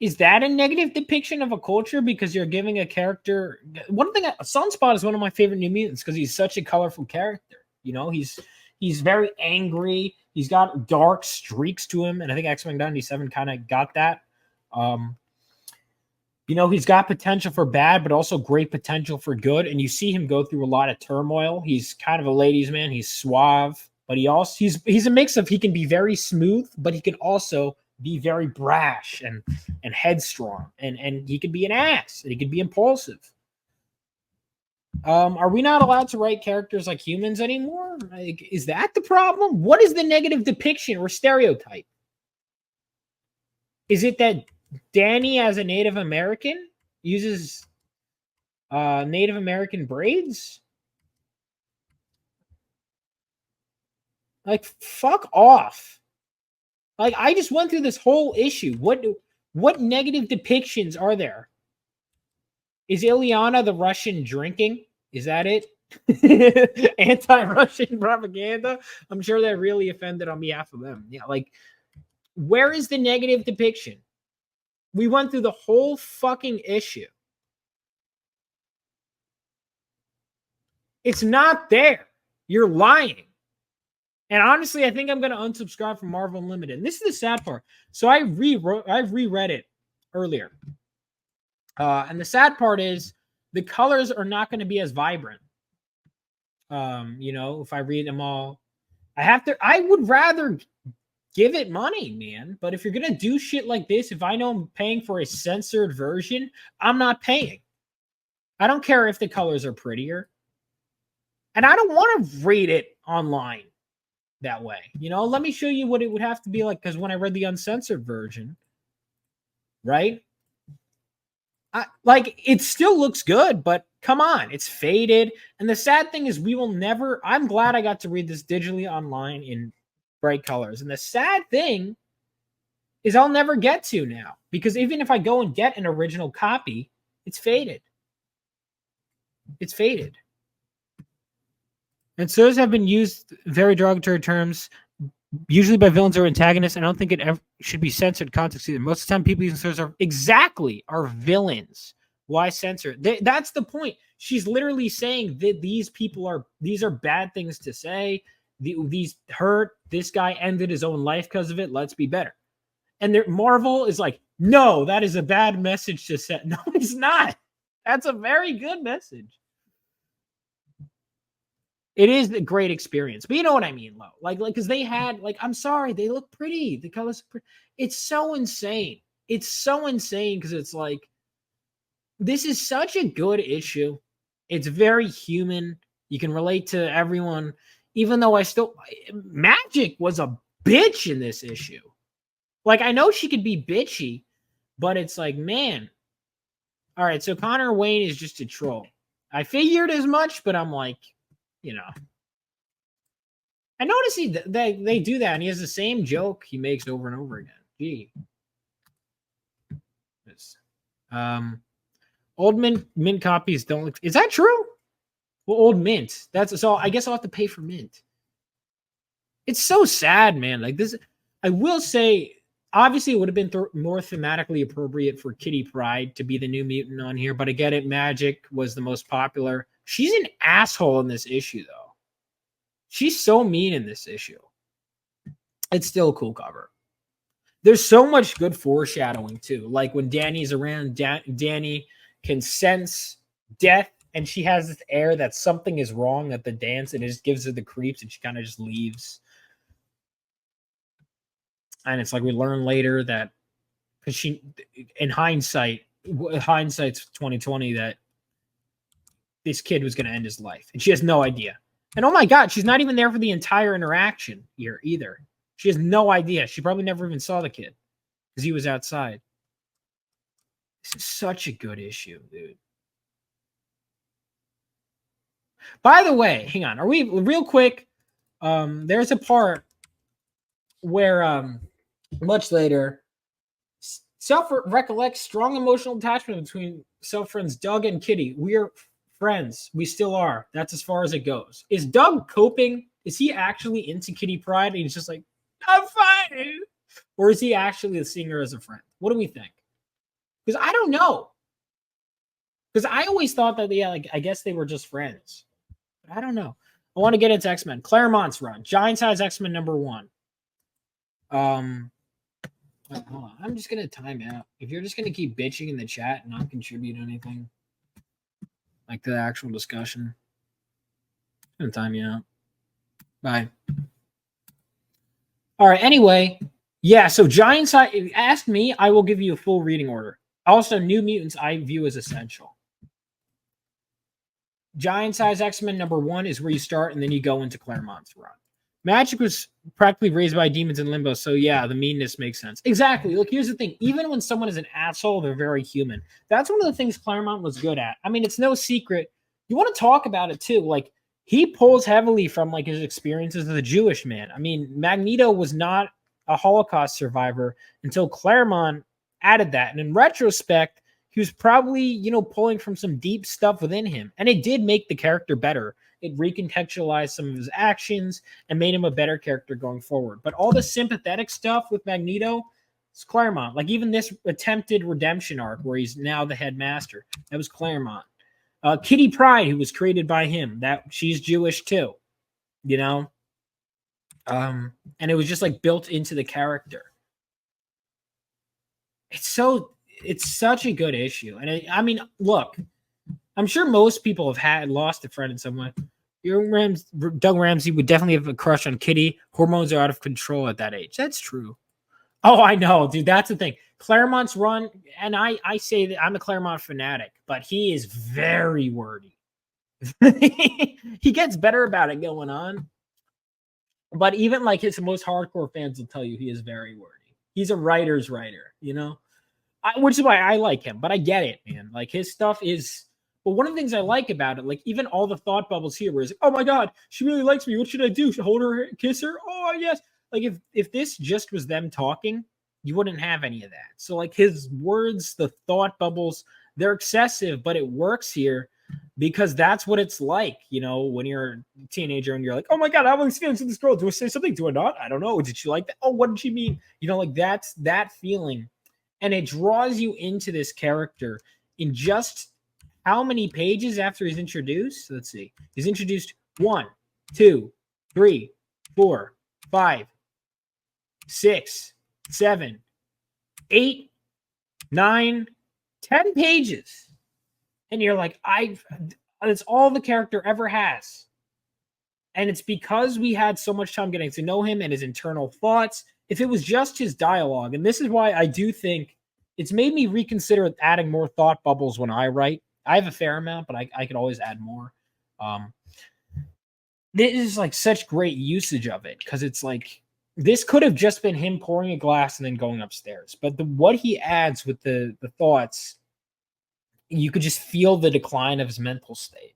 Is that a negative depiction of a culture because you're giving a character? One thing, Sunspot is one of my favorite New Mutants because he's such a colorful character. You know, he's very angry. He's got dark streaks to him, and I think X-Men 97 kind of got that. You know, he's got potential for bad, but also great potential for good. And you see him go through a lot of turmoil. He's kind of a ladies' man. He's suave, but he's a mix of, he can be very smooth, but he can also be very brash and headstrong, and he could be an ass, and he could be impulsive. Are we not allowed to write characters like humans anymore? Like, is that the problem? What is the negative depiction or stereotype? Is it that Danny, as a Native American, uses Native American braids? Like, fuck off. Like, I just went through this whole issue. What negative depictions are there? Is Ilyana the Russian drinking? Is that it? Anti-Russian propaganda? I'm sure they're really offended on behalf of them. Yeah, like, where is the negative depiction? We went through the whole fucking issue. It's not there. You're lying. And honestly, I think I'm going to unsubscribe from Marvel Unlimited. And this is the sad part. So I reread it earlier. And the sad part is the colors are not going to be as vibrant. You know, if I read them all, I would rather give it money, man. But if you're going to do shit like this, if I know I'm paying for a censored version, I'm not paying. I don't care if the colors are prettier. And I don't want to read it online that way. You know, let me show you what it would have to be like, because when I read the uncensored version, right? Like, it still looks good, but come on, it's faded. And the sad thing is, I'm glad I got to read this digitally online in bright colors. And the sad thing is I'll never get to now, because even if I go and get an original copy, it's faded. It's faded. And Censors have been used very derogatory terms, usually by villains or antagonists. I don't think it ever should be censored context either. Most of the time, people using Censors are villains. Why censor? That's the point. She's literally saying that these are bad things to say. These hurt. This guy ended his own life because of it. Let's be better. And Marvel is like, no, that is a bad message to set. No, it's not. That's a very good message. It is a great experience, but you know what I mean, Lo. Like, because they had, like, I'm sorry, they look pretty. The colors are pretty. It's so insane. It's so insane because it's like, this is such a good issue. It's very human. You can relate to everyone, even though Magic was a bitch in this issue. Like, I know she could be bitchy, but it's like, man. All right, so Connor Wayne is just a troll. I figured as much, but I'm like, you know, I notice they do that, and he has the same joke he makes over and over again. Gee, old mint copies don't look. Is that true? Well, old mint. That's so. I guess I'll have to pay for mint. It's so sad, man. Like this, I will say. Obviously, it would have been more thematically appropriate for Kitty Pryde to be the New Mutant on here, but I get it. Magic was the most popular. She's an asshole in this issue, though. She's so mean in this issue. It's still a cool cover. There's so much good foreshadowing, too. Like when Danny's around, Danny can sense death, and she has this air that something is wrong at the dance, and it just gives her the creeps, and she kind of just leaves. And it's like we learn later that, because she, in hindsight's 2020, that this kid was going to end his life, and she has no idea. And oh my God, she's not even there for the entire interaction here either. She has no idea. She probably never even saw the kid because he was outside. This is such a good issue, dude. By the way, hang on. Are we real quick? There's a part where much later, Self recollects strong emotional attachment between Self friends Doug and Kitty. We are friends. We still are. That's as far as it goes. Is Doug coping? Is he actually into Kitty Pryde? And he's just like, I'm fine. Or is he actually seeing her as a friend? What do we think? Because I don't know. Because I always thought that, yeah, like I guess they were just friends. But I don't know. I want to get into X-Men. Claremont's run. Giant Size X-Men #1. Hold on. I'm just gonna time out. If you're just gonna keep bitching in the chat and not contribute anything, like to the actual discussion, I'm gonna time you out. Bye. All right. Anyway, yeah. So Giant Size. If you ask me, I will give you a full reading order. Also, New Mutants I view as essential. Giant Size X-Men #1 is where you start, and then you go into Claremont's run. Magic was practically raised by demons in limbo, so yeah, the meanness makes sense. Exactly. Look, here's the thing. Even when someone is an asshole, they're very human. That's one of the things Claremont was good at. I mean, it's no secret. You want to talk about it too. Like, he pulls heavily from like his experiences as a Jewish man. I mean, Magneto was not a Holocaust survivor until Claremont added that. And in retrospect, he was probably, you know, pulling from some deep stuff within him. And it did make the character better. It recontextualized some of his actions and made him a better character going forward. But all the sympathetic stuff with Magneto, it's Claremont. Like even this attempted redemption arc where he's now the headmaster, that was Claremont. Kitty Pryde, who was created by him, that she's Jewish too, you know? And it was just like built into the character. It's such a good issue. And I mean, look, I'm sure most people have lost a friend in some way. Doug Ramsey would definitely have a crush on Kitty. Hormones are out of control at that age. That's true. Oh, I know, dude. That's the thing. Claremont's run, and I say that I'm a Claremont fanatic, but he is very wordy. He gets better about it going on. But even like his most hardcore fans will tell you he is very wordy. He's a writer's writer, you know? Which is why I like him, but I get it, man. Like his stuff is. But one of the things I like about it, like even all the thought bubbles here, where it's like, oh my god, she really likes me. What should I do? Should I hold her, kiss her? Oh yes. Like if this just was them talking, you wouldn't have any of that. So like his words, the thought bubbles, they're excessive, but it works here because that's what it's like, you know, when you're a teenager and you're like, oh my god, I have these feelings with this girl. Do I say something? Do I not? I don't know. Did she like that? Oh, what did she mean? You know, like that's that feeling. And it draws you into this character in just how many pages after he's introduced? Let's see. He's introduced 1, 2, 3, 4, 5, 6, 7, 8, 9, 10 pages. And you're like, it's all the character ever has. And it's because we had so much time getting to know him and his internal thoughts. If it was just his dialogue, and this is why I do think it's made me reconsider adding more thought bubbles when I write. I have a fair amount, but I could always add more. This is like such great usage of it because it's like this could have just been him pouring a glass and then going upstairs. But what he adds with the thoughts, you could just feel the decline of his mental state.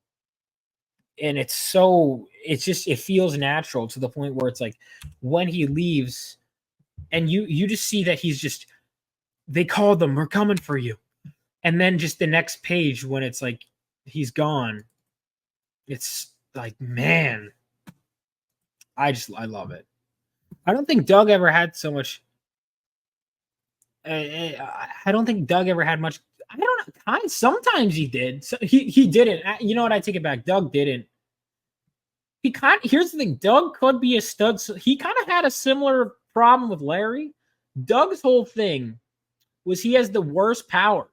And it feels natural to the point where it's like when he leaves and you just see that he's just, they called them, we're coming for you. And then just the next page when it's like he's gone, it's like, man, I love it. I don't think Doug ever had so much. I don't think Doug ever had much. I don't know. Sometimes he did. So he didn't. You know what? I take it back. Doug didn't. Here's the thing. Doug could be a stud. So he kind of had a similar problem with Larry. Doug's whole thing was he has the worst powers.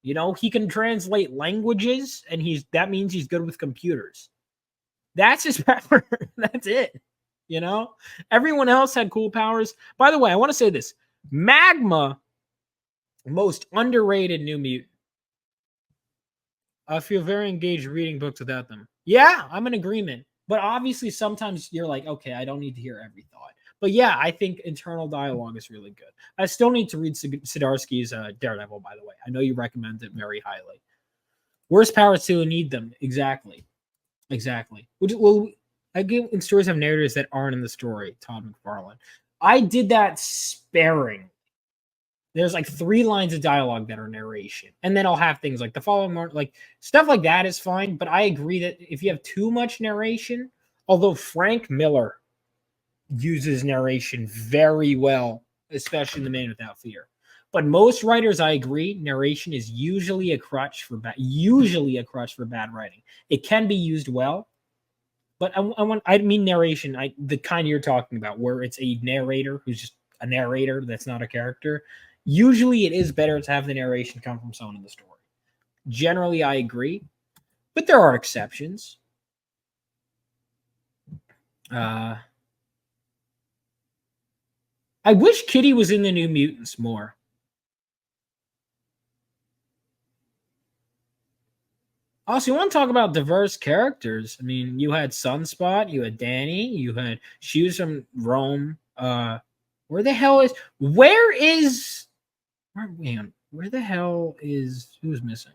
You know, he can translate languages, and that means he's good with computers. That's his power. That's it. You know, everyone else had cool powers. By the way, I want to say this: Magma, most underrated New Mutant. I feel very engaged reading books without them. Yeah, I'm in agreement. But obviously, sometimes you're like, okay, I don't need to hear every thought. But yeah, I think internal dialogue is really good. I still need to read Zdarsky's Daredevil, by the way. I know you recommend it very highly. Worst powers to need them. Exactly. Well, I give in stories have narrators that aren't in the story, Todd McFarlane. I did that sparing. There's like 3 lines of dialogue that are narration. And then I'll have things like the following more, like stuff like that is fine. But I agree that if you have too much narration, although Frank Miller uses narration very well, especially in The Man Without Fear. But most writers, I agree, narration is usually a crutch for bad writing. It can be used well, but I mean narration, the kind you're talking about, where it's a narrator who's just a narrator that's not a character. Usually, it is better to have the narration come from someone in the story. Generally, I agree, but there are exceptions. I wish Kitty was in the New Mutants more. Also, you want to talk about diverse characters? I mean, you had Sunspot, you had Danny, she was from Rome. Where the hell is who's missing?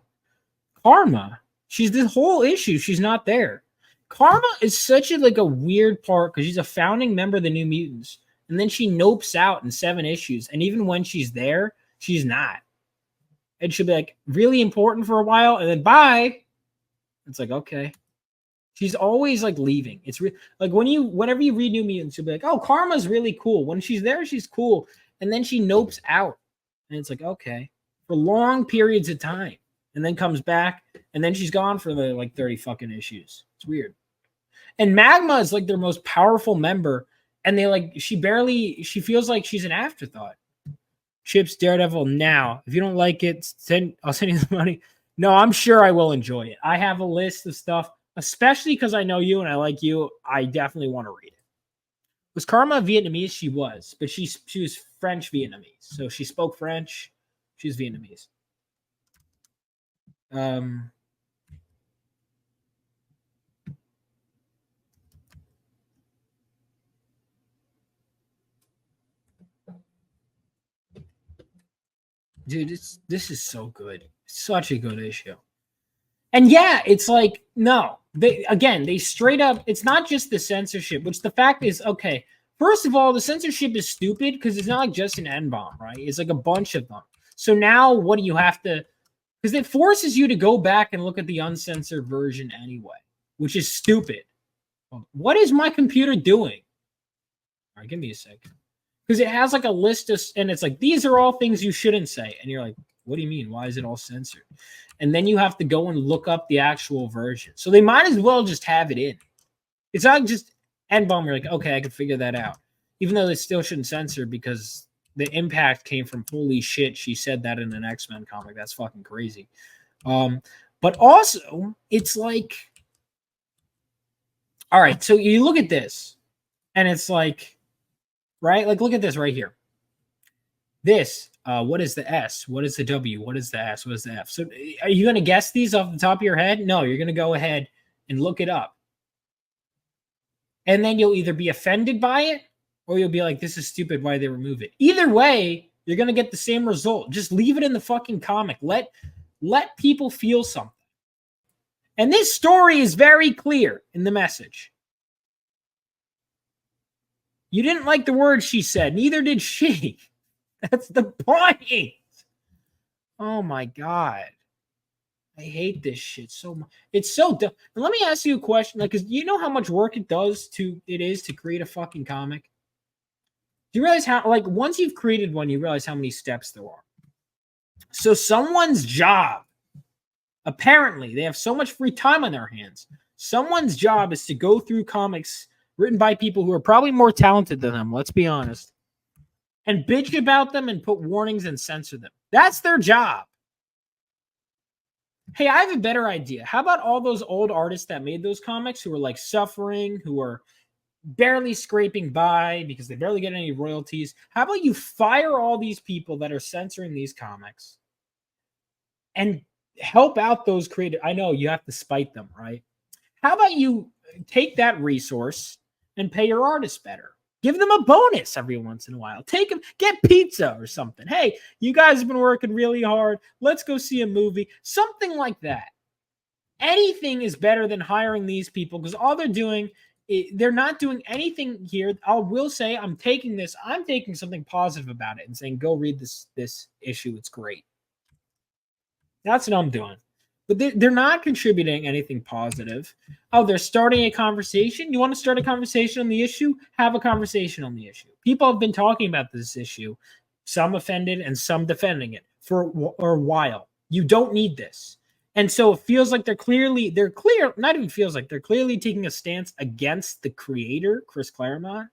Karma. She's the whole issue. She's not there. Karma is such a weird part because she's a founding member of the New Mutants, and then she nopes out in 7 issues. And even when she's there, she's not. And she'll be like really important for a while, and then bye. It's like, okay. She's always like leaving. It's like whenever you read New Mutants, you'll be like, oh, Karma's really cool. When she's there, she's cool. And then she nopes out. And it's like, okay. For long periods of time. And then comes back. And then she's gone for the 30 fucking issues. It's weird. And Magma is like their most powerful member. And she feels like she's an afterthought. Chips Daredevil now. If you don't like it, I'll send you the money. No, I'm sure I will enjoy it. I have a list of stuff, especially because I know you and I like you. I definitely want to read it. Was Karma Vietnamese? She was, but she was French Vietnamese. So she spoke French. She was Vietnamese. Dude, this is so good. Such a good issue. And yeah, it's like, no, they straight up, it's not just the censorship, which the fact is, okay, first of all, the censorship is stupid because it's not like just an N-bomb, right? It's like a bunch of them. So now what do you have to, because it forces you to go back and look at the uncensored version anyway, which is stupid. What is my computer doing? All right, give me a second. Because it has like a list of, and it's like, these are all things you shouldn't say. And you're like, what do you mean? Why is it all censored? And then you have to go and look up the actual version. So they might as well just have it in. It's not just N-bomb. You're like, okay, I can figure that out. Even though they still shouldn't censor because the impact came from, holy shit, she said that in an X-Men comic. That's fucking crazy. But also, it's like, all right, so you look at this, and it's like, right? Like, look at this right here. This, what is the S? What is the W? What is the S? What is the F? So are you going to guess these off the top of your head? No, you're going to go ahead and look it up. And then you'll either be offended by it or you'll be like, this is stupid. Why did they remove it? Either way, you're going to get the same result. Just leave it in the fucking comic. Let people feel something. And this story is very clear in the message. You didn't like the words she said. Neither did she. That's the point. Oh my God. I hate this shit so much. It's so dumb. And let me ask you a question. Like, cause you know how much work it is to create a fucking comic? Do you realize how, like, once you've created one, you realize how many steps there are. So someone's job, apparently, they have so much free time on their hands. Someone's job is to go through comics written by people who are probably more talented than them. Let's be honest. And bitch about them and put warnings and censor them. That's their job. Hey, I have a better idea. How about all those old artists that made those comics who are like suffering, who are barely scraping by because they barely get any royalties? How about you fire all these people that are censoring these comics and help out those creative? I know you have to spite them, right? How about you take that resource and pay your artists better? Give them a bonus every once in a while. Take them, get pizza or something. Hey, you guys have been working really hard. Let's go see a movie. Something like that. Anything is better than hiring these people because all they're doing, they're not doing anything here. I will say I'm taking something positive about it and saying, go read this issue. It's great. That's what I'm doing. But they're not contributing anything positive. Oh, they're starting a conversation. You want to start a conversation on the issue? Have a conversation on the issue. People have been talking about this issue. some offended and some defending it for a while. You don't need this. And so it feels like they're clearly taking a stance against the creator, Chris Claremont.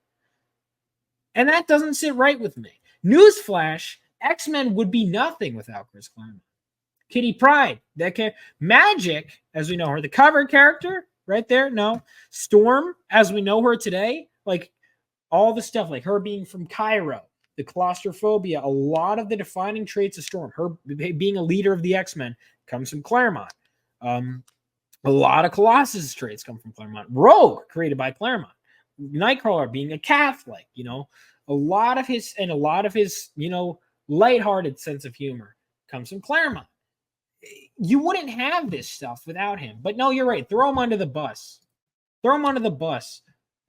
And that doesn't sit right with me. Newsflash, X-Men would be nothing without Chris Claremont. Kitty Pryde, Magic, as we know her, the cover character right there, no. Storm, as we know her today, like all the stuff, like her being from Cairo, the claustrophobia, a lot of the defining traits of Storm, her being a leader of the X-Men, comes from Claremont. A lot of Colossus traits come from Claremont. Rogue, created by Claremont. Nightcrawler being a Catholic, a lot of his, lighthearted sense of humor comes from Claremont. You wouldn't have this stuff without him. But no, you're right. Throw him under the bus.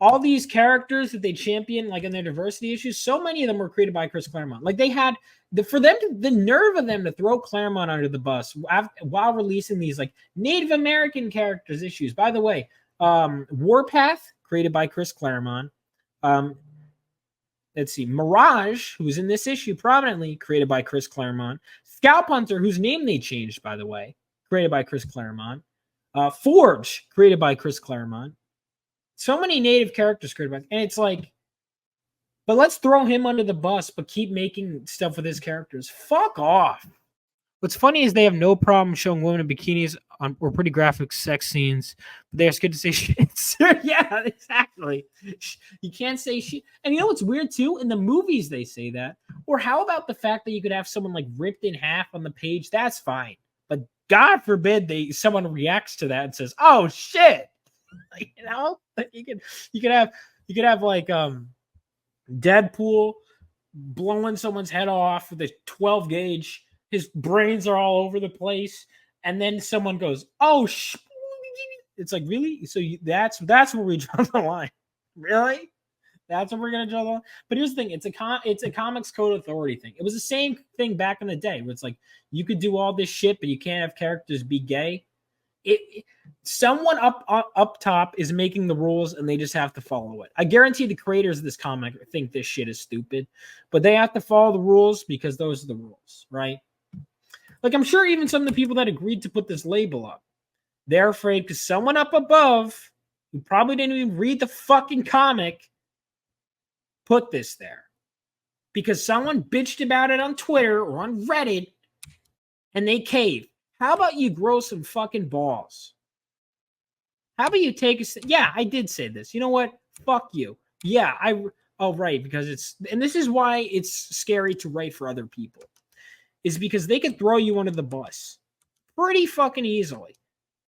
All these characters that they champion, like in their diversity issues, so many of them were created by Chris Claremont. Like they had the nerve of them to throw Claremont under the bus while releasing these like Native American characters issues. By the way, Warpath, created by Chris Claremont. Let's see, Mirage, who's in this issue prominently, created by Chris Claremont. Scalp Hunter, whose name they changed, by the way, created by Chris Claremont. Forge, created by Chris Claremont. So many native characters created by, and it's like, but let's throw him under the bus, but keep making stuff with his characters. Fuck off. What's funny is they have no problem showing women in bikinis or pretty graphic sex scenes, but they're scared to say shit. Yeah, exactly. You can't say shit. And you know what's weird too? In the movies, they say that. Or how about the fact that you could have someone like ripped in half on the page? That's fine. But God forbid someone reacts to that and says, "Oh shit!" Like, you could have like Deadpool blowing someone's head off with a 12 gauge. His brains are all over the place, and then someone goes, "Oh, it's like, really?" So that's where we draw the line. Really? That's where we're gonna draw the line. But here's the thing: it's a Comics Code Authority thing. It was the same thing back in the day, where it's like you could do all this shit, but you can't have characters be gay. Someone up top is making the rules, and they just have to follow it. I guarantee the creators of this comic think this shit is stupid, but they have to follow the rules because those are the rules, right? Like, I'm sure even some of the people that agreed to put this label up, they're afraid because someone up above, who probably didn't even read the fucking comic, put this there. Because someone bitched about it on Twitter or on Reddit, and they caved. How about you grow some fucking balls? How about you take a... Yeah, I did say this. You know what? Fuck you. Yeah, right, because and this is why it's scary to write for other people. Is because they could throw you under the bus pretty fucking easily.